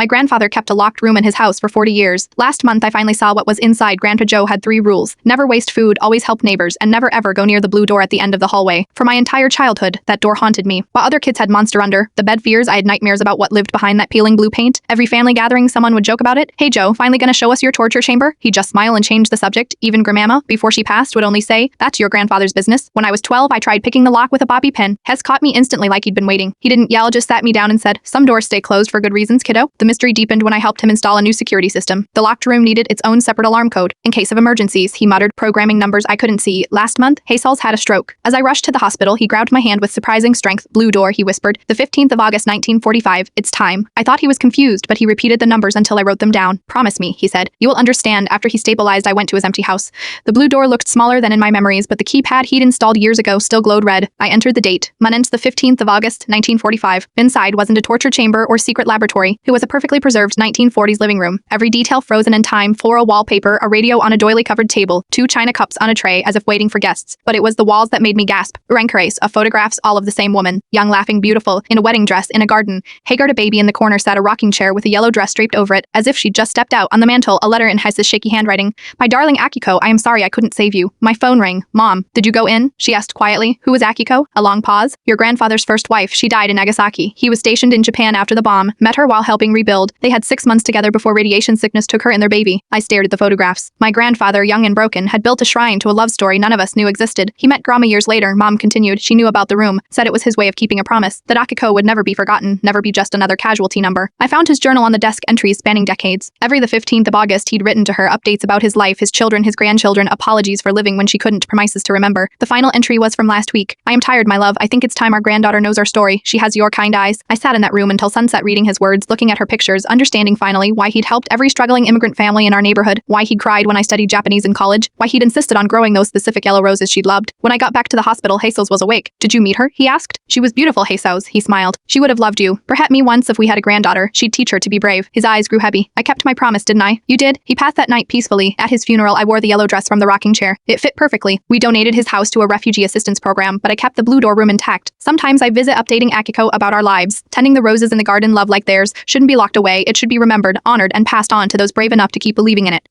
My grandfather kept a locked room in his house for 40 years. Last month, I finally saw what was inside. Grandpa Joe had 3 rules. Never waste food, always help neighbors, and never ever go near the blue door at the end of the hallway. For my entire childhood, that door haunted me. While other kids had monster under the bed fears, I had nightmares about what lived behind that peeling blue paint. Every family gathering, someone would joke about it. "Hey Joe, finally gonna show us your torture chamber?" He'd just smile and change the subject. Even Grandmama, before she passed, would only say, "That's your grandfather's business." When I was 12, I tried picking the lock with a bobby pin. Hes caught me instantly like he'd been waiting. He didn't yell, just sat me down and said, "Some doors stay closed for good reasons, kiddo." The mystery deepened when I helped him install a new security system. The locked room needed its own separate alarm code. In case of emergencies, he muttered, programming numbers I couldn't see. Last month, Hazel's had a stroke. As I rushed to the hospital, he grabbed my hand with surprising strength. "Blue door," he whispered. "The 15th of August, 1945. It's time." I thought he was confused, but he repeated the numbers until I wrote them down. "Promise me," he said. "You will understand." After he stabilized, I went to his empty house. The blue door looked smaller than in my memories, but the keypad he'd installed years ago still glowed red. I entered the date. Months the 15th of August, 1945. Inside wasn't a torture chamber or secret laboratory. It was a perfectly preserved 1940s living room. Every detail frozen in time, floral wallpaper, a radio on a doily-covered table, 2 china cups on a tray as if waiting for guests. But it was the walls that made me gasp. Rancores of photographs, all of the same woman. Young, laughing, beautiful, in a wedding dress, in a garden. Haggard, a baby in the corner, sat a rocking chair with a yellow dress draped over it, as if she'd just stepped out. On the mantel, a letter in Hes's shaky handwriting. "My darling Akiko, I am sorry I couldn't save you." My phone rang. "Mom, did you go in?" she asked quietly. "Who was Akiko?" A long pause. "Your grandfather's first wife. She died in Nagasaki. He was stationed in Japan after the bomb. Met her while helping rebuild. They had 6 months together before radiation sickness took her and their baby." I stared at the photographs. My grandfather, young and broken, had built a shrine to a love story none of us knew existed. He met Grandma years later. Mom continued. She knew about the room, said it was his way of keeping a promise, that Akiko would never be forgotten, never be just another casualty number. I found his journal on the desk, entries spanning decades. Every the 15th of August, he'd written to her updates about his life, his children, his grandchildren, apologies for living when she couldn't, promises to remember. The final entry was from last week. "I am tired, my love. I think it's time our granddaughter knows our story. She has your kind eyes." I sat in that room until sunset reading his words, looking at her pictures, understanding finally why he'd helped every struggling immigrant family in our neighborhood, why he'd cried when I studied Japanese in college, why he'd insisted on growing those specific yellow roses she'd loved. When I got back to the hospital, Jesus was awake. "Did you meet her?" he asked. "She was beautiful, Jesus," he smiled. "She would have loved you. Perhaps me once if we had a granddaughter. She'd teach her to be brave." His eyes grew heavy. "I kept my promise, didn't I?" "You did." He passed that night peacefully. At his funeral, I wore the yellow dress from the rocking chair. It fit perfectly. We donated his house to a refugee assistance program, but I kept the blue door room intact. Sometimes I visit updating Akiko about our lives. Tending the roses in the garden, love like theirs, shouldn't be locked away. It should be remembered, honored, and passed on to those brave enough to keep believing in it.